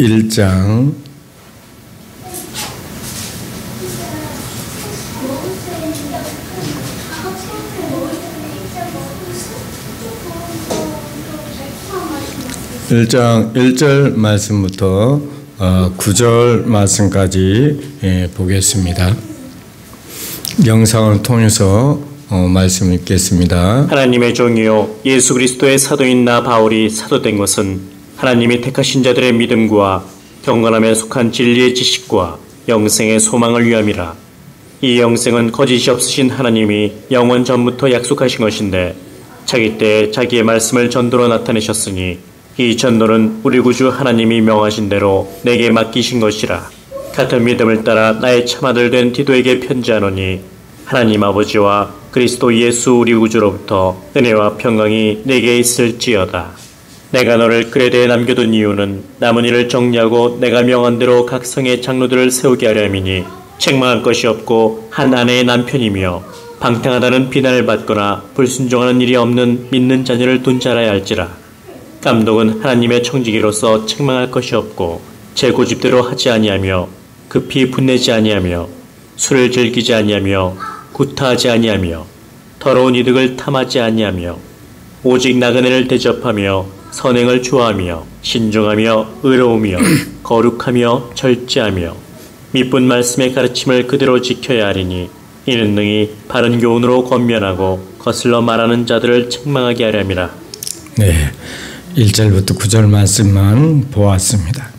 1장 1절 말씀부터 9절 말씀까지 보겠습니다. 영상을 통해서 말씀을 읽겠습니다. 하나님의 종이요 예수 그리스도의 사도인 나 바울이 사도된 것은 하나님이 택하신 자들의 믿음과 경건함에 속한 진리의 지식과 영생의 소망을 위함이라. 이 영생은 거짓이 없으신 하나님이 영원 전부터 약속하신 것인데 자기 때에 자기의 말씀을 전도로 나타내셨으니 이 전도는 우리 구주 하나님이 명하신 대로 내게 맡기신 것이라. 같은 믿음을 따라 나의 참아들 된 디도에게 편지하노니 하나님 아버지와 그리스도 예수 우리 구주로부터 은혜와 평강이 내게 있을지어다. 내가 너를 그레데에 남겨둔 이유는 남은 일을 정리하고 내가 명한 대로 각 성의 장로들을 세우게 하려 함이니 책망할 것이 없고 한 아내의 남편이며 방탕하다는 비난을 받거나 불순종하는 일이 없는 믿는 자녀를 둔 자라야 할지라. 감독은 하나님의 청지기로서 책망할 것이 없고 제 고집대로 하지 아니하며 급히 분내지 아니하며 술을 즐기지 아니하며 구타하지 아니하며 더러운 이득을 탐하지 아니하며 오직 나그네를 대접하며 선행을 좋아하며 신중하며 의로우며 거룩하며 절제하며 미쁜 말씀의 가르침을 그대로 지켜야 하리니 이는 능히 바른 교훈으로 권면하고 거슬러 말하는 자들을 책망하게 하려함이라. 네, 1절부터 9절 말씀만 보았습니다.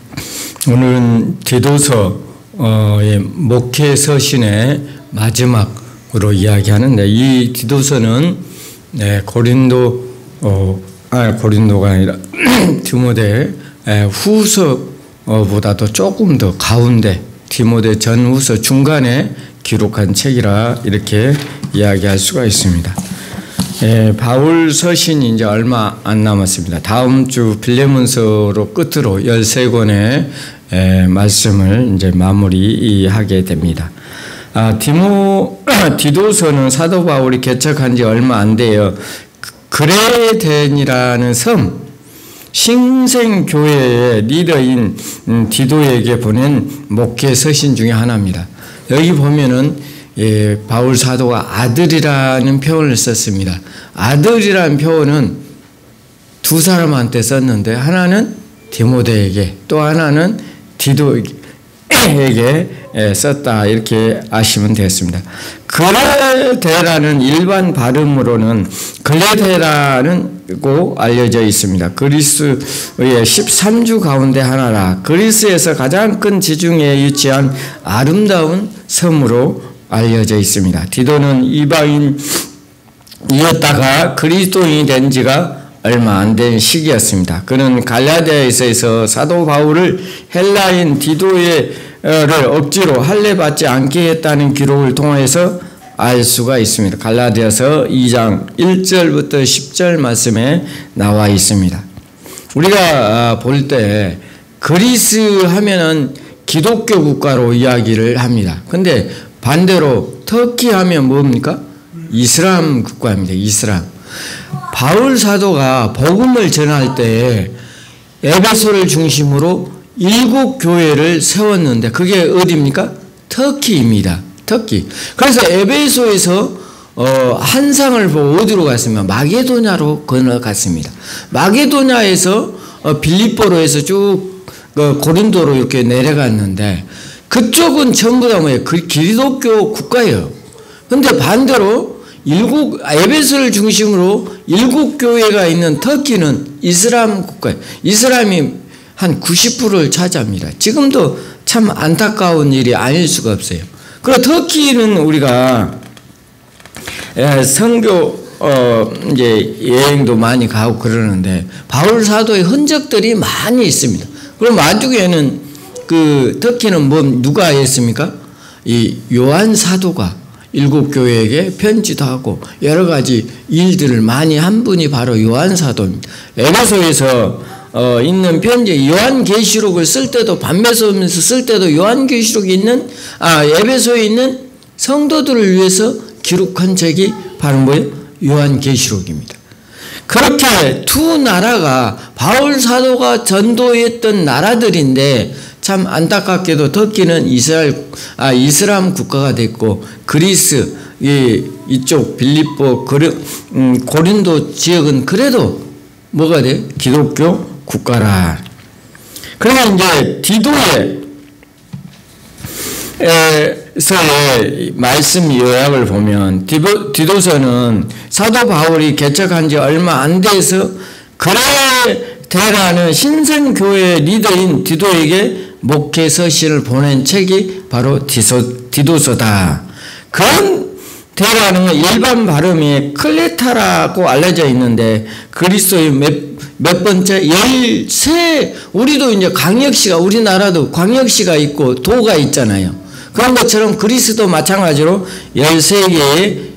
오늘은 디도서의 목회 서신의 마지막으로 이야기하는데 이 디도서는 고린도가 아니라 디모데 후서보다도 조금 더 가운데 디모데 전후서 중간에 기록한 책이라 이렇게 이야기할 수가 있습니다. 바울 서신이 이제 얼마 안 남았습니다. 다음 주 빌레몬서로 끝으로 13권의 말씀을 이제 마무리하게 됩니다. 디도서는 사도 바울이 개척한 지 얼마 안 돼요. 그레덴이라는 섬, 신생교회의 리더인 디도에게 보낸 목회 서신 중에 하나입니다. 여기 보면은 바울 사도가 아들이라는 표현을 썼습니다. 아들이라는 표현은 두 사람한테 썼는데 하나는 디모데에게 또 하나는 디도에게 썼다 이렇게 아시면 되겠습니다. 글레데라는 일반 발음으로는 글레데라고 알려져 있습니다. 그리스의 13주 가운데 하나라. 그리스에서 가장 큰 지중해에 위치한 아름다운 섬으로 알려져 있습니다. 디도는 이방인이었다가 그리스도인이 된 지가 얼마 안 된 시기였습니다. 그는 갈라디아에서 사도 바울을 헬라인 디도를 억지로 할례받지 않게 했다는 기록을 통해서 알 수가 있습니다. 갈라디아서 2장 1절부터 10절 말씀에 나와 있습니다. 우리가 볼 때 그리스 하면은 기독교 국가로 이야기를 합니다. 근데 반대로 터키 하면 뭡니까? 이슬람 국가입니다. 이슬람. 바울 사도가 복음을 전할 때 에베소를 중심으로 7 교회를 세웠는데 그게 어디입니까? 터키입니다. 터키. 그래서 에베소에서 한 상을 보고 어디로 갔으면 마게도냐로 건너갔습니다. 마게도냐에서 빌립보로 해서 쭉 고린도로 이렇게 내려갔는데 그쪽은 전부 다 뭐예요? 그 기독교 국가예요. 근데 반대로 에베소를 중심으로 7 교회가 있는 터키는 이슬람 국가예요. 이슬람이 한 90%를 차지합니다. 지금도 참 안타까운 일이 아닐 수가 없어요. 그리고 터키는 우리가 선교 이제 여행도 많이 가고 그러는데 바울 사도의 흔적들이 많이 있습니다. 그럼 나중에는 그 터키는 누가 했습니까? 이 요한 사도가 7 교회에게 편지도 하고 여러 가지 일들을 많이 한 분이 바로 요한 사도입니다. 에베소에서 있는 편지 요한계시록을 쓸 때도 밤매서면서 쓸 때도 요한계시록이 있는 에베소에 있는 성도들을 위해서 기록한 책이 바로 뭐예요? 요한계시록입니다. 그렇게 두 나라가 바울 사도가 전도했던 나라들인데 참 안타깝게도 터키는 이슬람 국가가 됐고 그리스 이쪽 빌립보 고린도 지역은 그래도 뭐가 돼? 기독교 국가라. 그러면 이제 디도서의 말씀 요약을 보면 디도서는 사도 바울이 개척한 지 얼마 안 돼서 그레데라는 신생교회 리더인 디도에게 목회 서신을 보낸 책이 바로 디도서다. 그레데라는 일반 발음이 클레타라고 알려져 있는데 그리스도의 몇 번째 13 우리도 이제 광역시가 우리나라도 광역시가 있고 도가 있잖아요. 그런 것처럼 그리스도 마찬가지로 13개의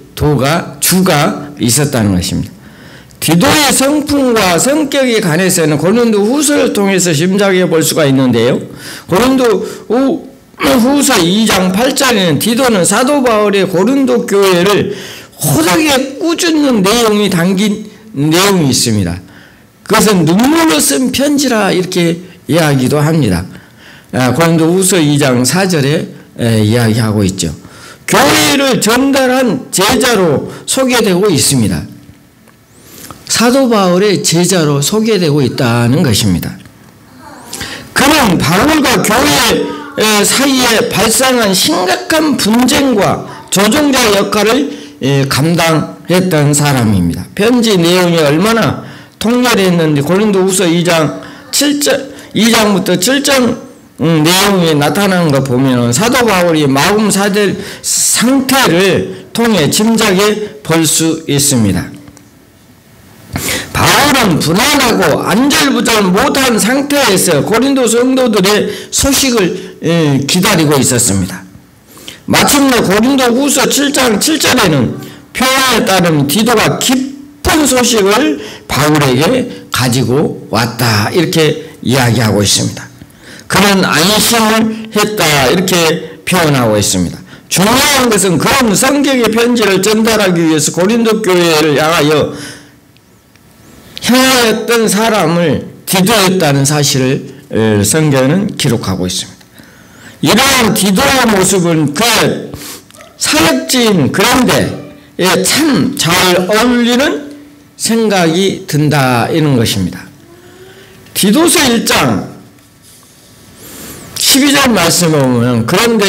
주가 있었다는 것입니다. 디도의 성품과 성격에 관해서는 고린도 후서를 통해서 짐작해 볼 수가 있는데요. 고린도 후서 2장 8절에는 디도는 사도 바울의 고린도 교회를 호되게 꾸짖는 내용이 담긴 내용이 있습니다. 그것은 눈물로 쓴 편지라 이렇게 이야기도 합니다. 고린도 후서 2장 4절에 이야기하고 있죠. 교회를 전달한 제자로 소개되고 있습니다. 사도 바울의 제자로 소개되고 있다는 것입니다. 그는 바울과 교회 사이에 발생한 심각한 분쟁과 조종자 역할을 감당했던 사람입니다. 편지 내용이 얼마나 통렬했는데 고린도 후서 2장부터 7장 내용이 나타나는 거 보면 사도 바울이 마음 상태를 통해 짐작해 볼 수 있습니다. 바울은 불안하고 안절부절 못한 상태에서 고린도 성도들의 소식을 기다리고 있었습니다. 마침내 고린도 후서 7장 7절에는 표현에 따르면 디도가 기쁜 소식을 바울에게 가지고 왔다 이렇게 이야기하고 있습니다. 그는 안심을 했다 이렇게 표현하고 있습니다. 중요한 것은 그런 성경의 편지를 전달하기 위해서 고린도 교회를 향하여 향하였던 사람을 디도였다는 사실을 성경은 기록하고 있습니다. 이러한 디도의 모습은 그 사역지인 그런데 참 잘 어울리는 생각이 든다 이런 것입니다. 디도서 1장 12절 말씀을 보면 그런데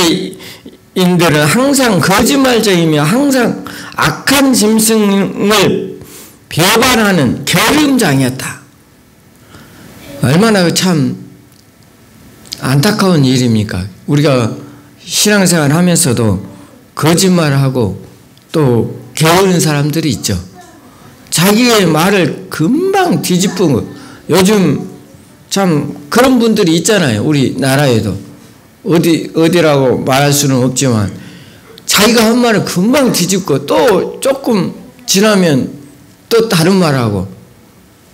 인들은 항상 거짓말쟁이며 항상 악한 짐승을 배반하는 게으름장이었다. 얼마나 참 안타까운 일입니까? 우리가 신앙생활 하면서도 거짓말을 하고 또 게으른 사람들이 있죠. 자기의 말을 금방 뒤집은 거. 요즘 참 그런 분들이 있잖아요. 우리나라에도. 어디라고 말할 수는 없지만 자기가 한 말을 금방 뒤집고 또 조금 지나면 또 다른 말하고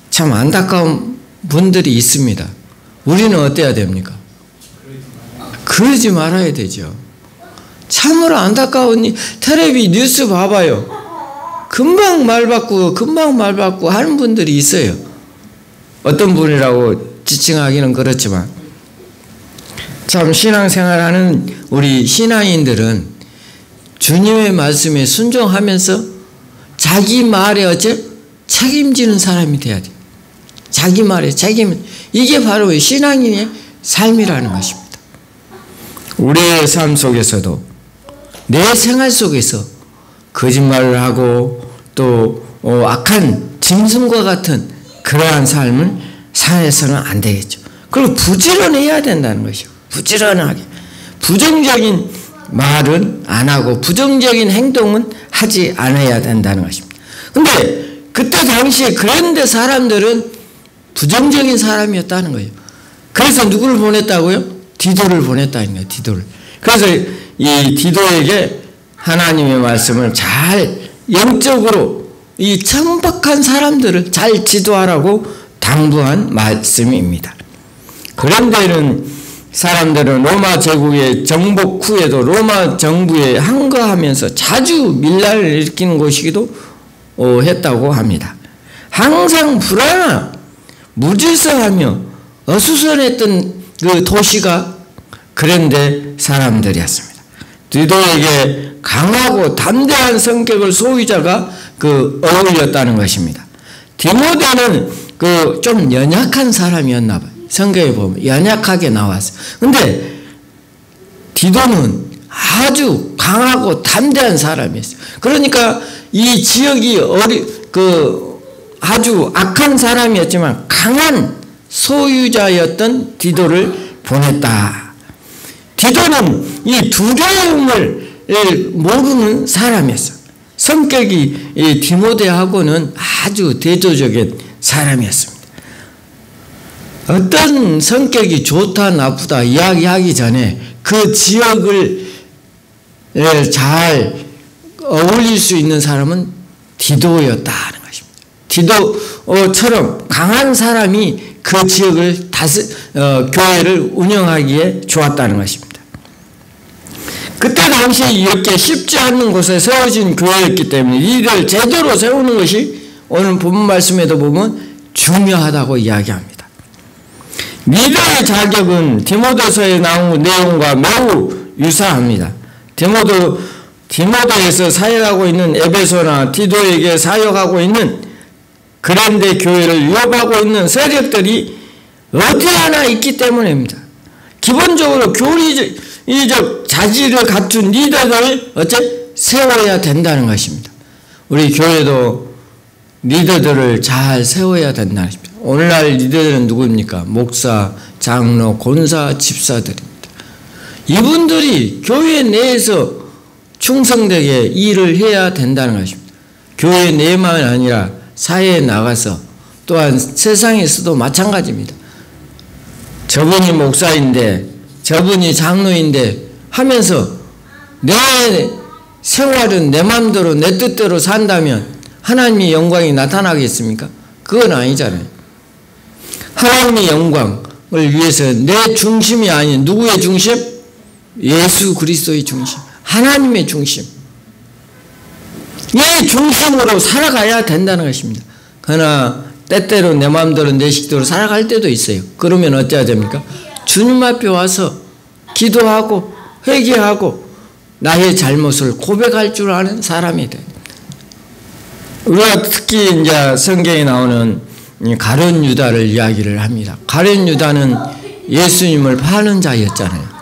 참 안타까운 분들이 있습니다. 우리는 어때야 됩니까? 그러지 말아야 되죠. 참으로 안타까운 텔레비 뉴스 봐봐요. 금방 말 바꾸고 하는 분들이 있어요. 어떤 분이라고 지칭하기는 그렇지만 참 신앙생활하는 우리 신앙인들은 주님의 말씀에 순종하면서 자기 말에 책임지는 사람이 돼야 돼요. 자기 말에 책임, 이게 바로 신앙인의 삶이라는 것입니다. 우리의 삶 속에서도 내 생활 속에서 거짓말을 하고 또 악한 짐승과 같은 그러한 삶을 살아서는 안 되겠죠. 그리고 부지런해야 된다는 것이요. 부지런하게. 부정적인 말은 안 하고 부정적인 행동은 하지 않아야 된다는 것입니다. 근데 그때 당시에 그런데 사람들은 부정적인 사람이었다는 거예요. 그래서 누구를 보냈다고요? 디도를 보냈다는 거예요. 디도를. 그래서 이 디도에게 하나님의 말씀을 잘 영적으로 이 천박한 사람들을 잘 지도하라고 당부한 말씀입니다. 그런데는 사람들은 로마 제국의 정복 후에도 로마 정부에 항거하면서 자주 밀란을 일으키는 곳이기도 했다고 합니다. 항상 불안하고 무질서하며 어수선했던 그 도시가 그런데 사람들이었습니다. 디도에게 강하고 담대한 성격을 소유자가 어울렸다는 것입니다. 디모데는 좀 연약한 사람이었나 봐요. 성경에 보면 연약하게 나왔어요. 근데 디도는 아주 강하고 담대한 사람이었어요. 그러니까 이 지역이 아주 악한 사람이었지만 강한 소유자였던 디도를 보냈다. 디도는 이 두려움을 모르는 사람이었어요. 성격이 이 디모데하고는 아주 대조적인 사람이었습니다. 어떤 성격이 좋다 나쁘다 이야기하기 전에 그 지역을 잘 어울릴 수 있는 사람은 디도였다는 것입니다. 디도처럼 강한 사람이 그 지역을 교회를 운영하기에 좋았다는 것입니다. 그때 당시에 이렇게 쉽지 않은 곳에 세워진 교회였기 때문에 이를 제대로 세우는 것이 오늘 본문 말씀에도 보면 중요하다고 이야기합니다. 리더의 자격은 디모데서에 나온 내용과 매우 유사합니다. 디모데에서 사역하고 있는 에베소나 디도에게 사역하고 있는 그란데 교회를 위협하고 있는 세력들이 어디 하나 있기 때문입니다. 기본적으로 교리적 자질을 갖춘 리더들을 세워야 된다는 것입니다. 우리 교회도 리더들을 잘 세워야 된다는 것입니다. 오늘날 리더들은 누구입니까? 목사, 장로, 권사, 집사들입니다. 이분들이 교회 내에서 충성되게 일을 해야 된다는 것입니다. 교회 내만 아니라 사회에 나가서 또한 세상에서도 마찬가지입니다. 저분이 목사인데 저분이 장로인데 하면서 내 생활은 내 마음대로 내 뜻대로 산다면 하나님의 영광이 나타나겠습니까? 그건 아니잖아요. 하나님의 영광을 위해서 내 중심이 아닌 누구의 중심? 예수 그리스도의 중심, 하나님의 중심, 이 중심으로 살아가야 된다는 것입니다. 그러나 때때로 내 마음대로 내 식대로 살아갈 때도 있어요. 그러면 어찌해야 됩니까? 주님 앞에 와서 기도하고 회개하고 나의 잘못을 고백할 줄 아는 사람이 돼요. 우리가 특히 이제 성경에 나오는 가룟 유다를 이야기를 합니다. 가룟 유다는 예수님을 파는 자였잖아요.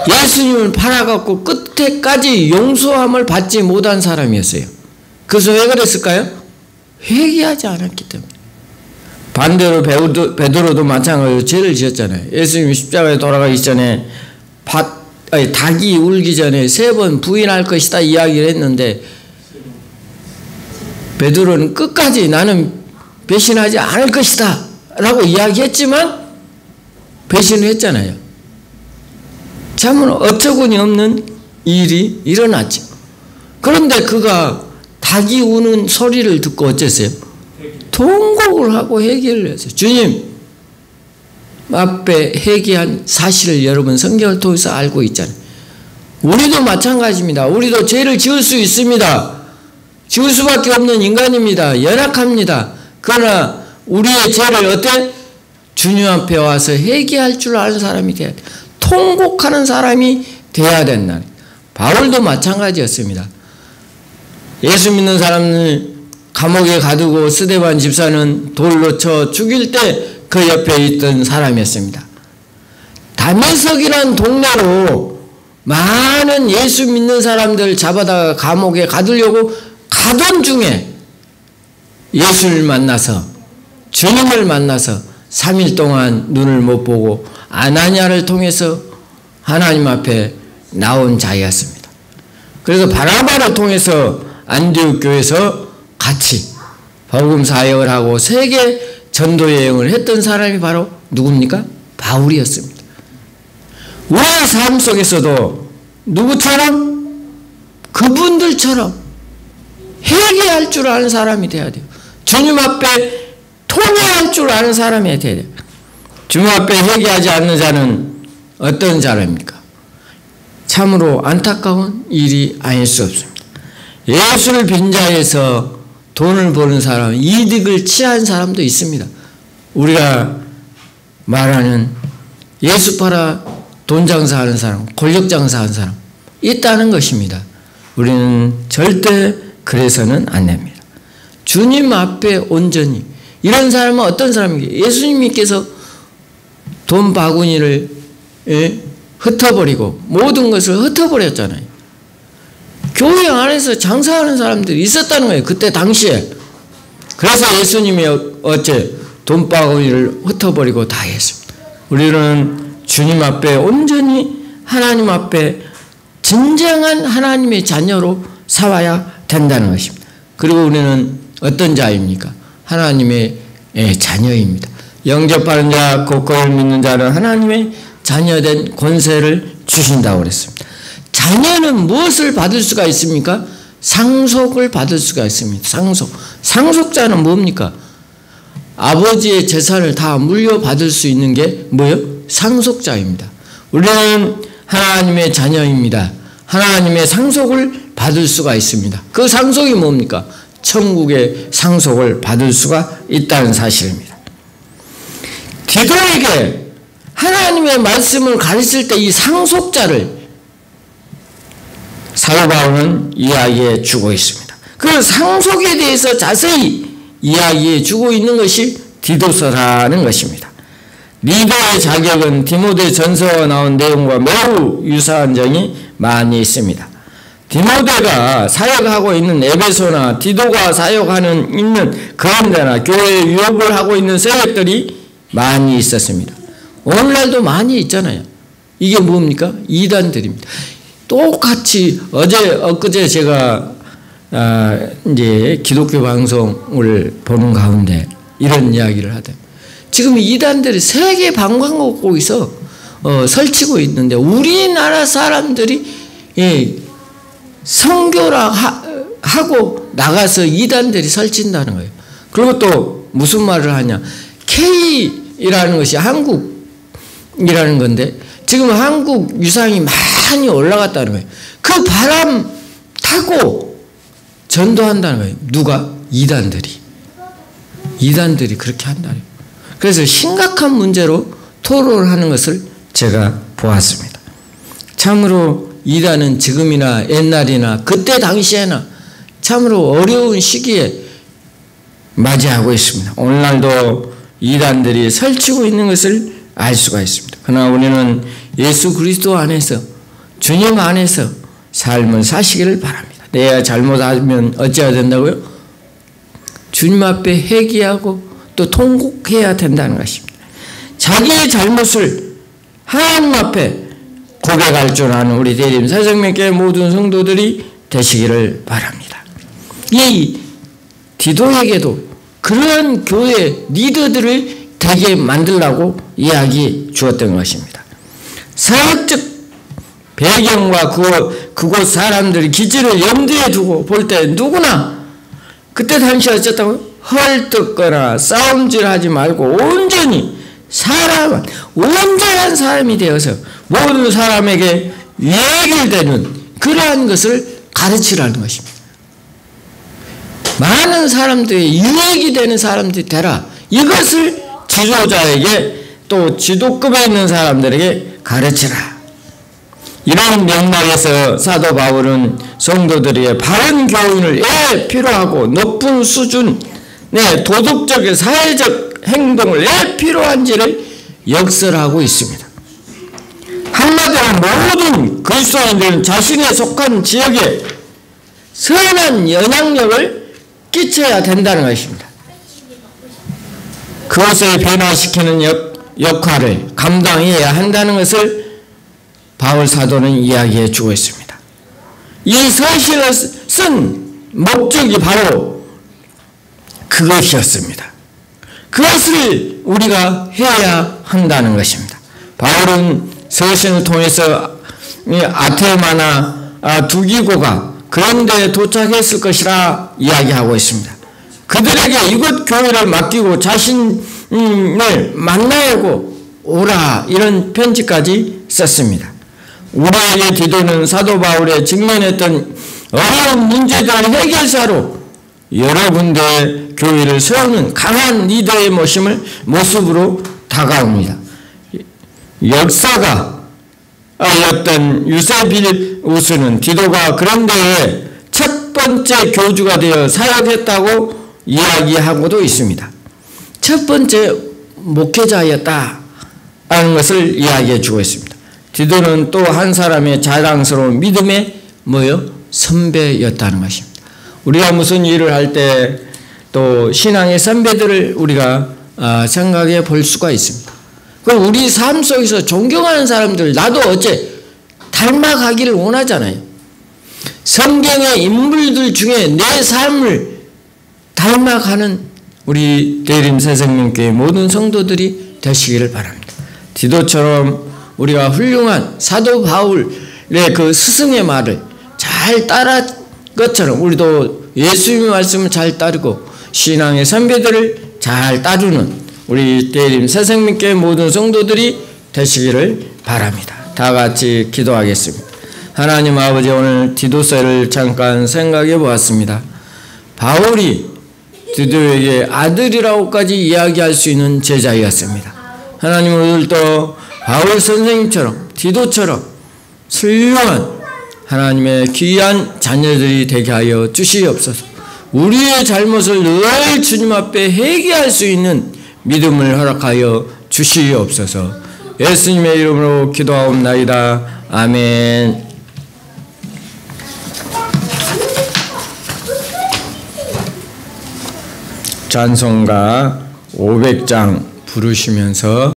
예수님을 팔아갖고 끝에까지 용서함을 받지 못한 사람이었어요. 그래서 왜 그랬을까요? 회개하지 않았기 때문에. 반대로 베드로도 마찬가지로 죄를 지었잖아요. 예수님이 십자가에 돌아가기 전에 닭이 울기 전에 3번 부인할 것이다 이야기를 했는데 베드로는 끝까지 나는 배신하지 않을 것이다 라고 이야기했지만 배신을 했잖아요. 참으로 어처구니 없는 일이 일어났죠. 그런데 그가 닭이 우는 소리를 듣고 어쨌어요? 통곡을 하고 회개를 했어요. 주님 앞에 회개한 사실을 여러분 성경을 통해서 알고 있잖아요. 우리도 마찬가지입니다. 우리도 죄를 지을 수 있습니다. 지을 수밖에 없는 인간입니다. 연약합니다. 그러나 우리의 죄를 주님 앞에 와서 회개할 줄 아는 사람이 돼야 돼. 통곡하는 사람이 돼야 된다. 바울도 마찬가지였습니다. 예수 믿는 사람을 감옥에 가두고 스데반 집사는 돌로 쳐 죽일 때 그 옆에 있던 사람이었습니다. 다메섹이라는 동네로 많은 예수 믿는 사람들 잡아다가 감옥에 가두려고 가던 중에 예수를 만나서 주님을 만나서 3일 동안 눈을 못 보고 아나니아를 통해서 하나님 앞에 나온 자였습니다. 그래서 바나바를 통해서 안디옥 교회에서 같이 복음 사역을 하고 세계 전도 여행을 했던 사람이 바로 누굽니까? 바울이었습니다. 우리의 삶 속에서도 누구처럼? 그분들처럼 회개할 줄 아는 사람이 돼야 돼요. 주님 앞에 통회할 줄 아는 사람이 돼야 돼요. 주님 앞에 회개하지 않는 자는 어떤 자입니까? 참으로 안타까운 일이 아닐 수 없습니다. 예수를 빈자에서 돈을 버는 사람, 이득을 취한 사람도 있습니다. 우리가 말하는 예수 팔아 돈 장사하는 사람, 권력 장사하는 사람 있다는 것입니다. 우리는 절대 그래서는 안 됩니다. 주님 앞에 온전히. 이런 사람은 어떤 사람이에요? 예수님께서 돈 바구니를 흩어버리고 모든 것을 흩어버렸잖아요. 교회 안에서 장사하는 사람들이 있었다는 거예요. 그때 당시에. 그래서 예수님이 어째 돈바구니를 흩어버리고 다 했습니다. 우리는 주님 앞에 온전히 하나님 앞에 진정한 하나님의 자녀로 살아야 된다는 것입니다. 그리고 우리는 어떤 자입니까? 하나님의 자녀입니다. 영접하는 자, 곧 그를 믿는 자는 하나님의 자녀된 권세를 주신다고 그랬습니다. 자녀는 무엇을 받을 수가 있습니까? 상속을 받을 수가 있습니다. 상속자는 뭡니까? 아버지의 재산을 다 물려받을 수 있는 게 뭐예요? 상속자입니다. 우리는 하나님의 자녀입니다. 하나님의 상속을 받을 수가 있습니다. 그 상속이 뭡니까? 천국의 상속을 받을 수가 있다는 사실입니다. 디도에게 하나님의 말씀을 가르칠 때 이 상속자를 사도 바울은 이야기해 주고 있습니다. 그 상속에 대해서 자세히 이야기해 주고 있는 것이 디도서라는 것입니다. 리더의 자격은 디모데 전서에 나온 내용과 매우 유사한 점이 많이 있습니다. 디모데가 사역하고 있는 에베소나 디도가 사역하는 있는 그런데나 교회에 유업을 하고 있는 세력들이 많이 있었습니다. 오늘날도 많이 있잖아요. 이게 뭡니까? 이단들입니다. 똑같이 엊그제 제가 이제 기독교 방송을 보는 가운데 이런 이야기를 하다. 지금 이단들이 세계 방방곡곡에서 설치고 있는데 우리나라 사람들이 선교라 하고 나가서 이단들이 설친다는 거예요. 그리고 또 무슨 말을 하냐? K이라는 것이 한국이라는 건데 지금 한국 위상이 많이 올라갔다는 거예요. 그 바람 타고 전도한다는 거예요. 누가? 이단들이 그렇게 한다는 거예요. 그래서 심각한 문제로 토론을 하는 것을 제가 보았습니다. 참으로 이단은 지금이나 옛날이나 그때 당시에나 참으로 어려운 시기에 맞이하고 있습니다. 오늘날도 이단들이 설치고 있는 것을 알 수가 있습니다. 그러나 우리는 예수 그리스도 안에서 주님 안에서 삶을 사시기를 바랍니다. 내가 잘못하면 어찌해야 된다고요? 주님 앞에 회개하고 또 통곡해야 된다는 것입니다. 자기의 잘못을 하나님 앞에 고백할 줄 아는 우리 대림 새생명교회 모든 성도들이 되시기를 바랍니다. 이 디도에게도 그러한 교회 리더들을 되게 만들라고 이야기 주었던 것입니다. 사역적 배경과 그곳 사람들의 기질을 염두에 두고 볼 때 누구나 그때 당시 어쨌다고요? 헐뜯거나 싸움질하지 말고 온전히 온전한 사람이 되어서 모든 사람에게 유익이 되는 그러한 것을 가르치라는 것입니다. 많은 사람들이 유익이 되는 사람들이 되라. 이것을 지도자에게 또 지도급에 있는 사람들에게 가르치라. 이런 맥락에서 사도 바울은 성도들에게 바른 교훈을 왜 필요하고 높은 수준의 도덕적 사회적 행동을 왜 필요한지를 역설하고 있습니다. 한마디로 모든 그리스도인들은 자신에 속한 지역에 선한 영향력을 끼쳐야 된다는 것입니다. 그것을 변화시키는 역할을 감당해야 한다는 것을 바울 사도는 이야기해 주고 있습니다. 이 서신을 쓴 목적이 바로 그것이었습니다. 그것을 우리가 해야 한다는 것입니다. 바울은 서신을 통해서 아테마나 두기고가 그런 데에 도착했을 것이라 이야기하고 있습니다. 그들에게 이곳 교회를 맡기고 자신을 만나고 오라 이런 편지까지 썼습니다. 우리에게 디도는 사도 바울의 직면했던 어려운 문제들의 해결사로 여러 군데 교회를 세우는 강한 리더의 모습으로 다가옵니다. 역사가 알렸던 유세비우스는 디도가 그런 데에 첫 번째 교주가 되어 사역했다고 이야기하고도 있습니다. 첫 번째 목회자였다 하는 것을 이야기해 주고 있습니다. 디도는 또 한 사람의 자랑스러운 믿음의 선배였다는 것입니다. 우리가 무슨 일을 할 때 또 신앙의 선배들을 우리가 생각해 볼 수가 있습니다. 그럼 우리 삶 속에서 존경하는 사람들 나도 어째 닮아가기를 원하잖아요. 성경의 인물들 중에 내 삶을 닮아가는 우리 대림 새생명교회 모든 성도들이 되시기를 바랍니다. 디도처럼 우리가 훌륭한 사도 바울의 그 스승의 말을 잘 따라 것처럼 우리도 예수님의 말씀을 잘 따르고 신앙의 선배들을 잘 따르는 우리 대림 새생명교회 모든 성도들이 되시기를 바랍니다. 다 같이 기도하겠습니다. 하나님 아버지, 오늘 디도서를 잠깐 생각해 보았습니다. 바울이 디도에게 아들이라고까지 이야기할 수 있는 제자였습니다. 하나님, 오늘도 바울 선생님처럼 디도처럼 훌륭한 하나님의 귀한 자녀들이 되게 하여 주시옵소서. 우리의 잘못을 늘 주님 앞에 회개할 수 있는 믿음을 허락하여 주시옵소서. 예수님의 이름으로 기도하옵나이다. 아멘. 찬송가 500장 부르시면서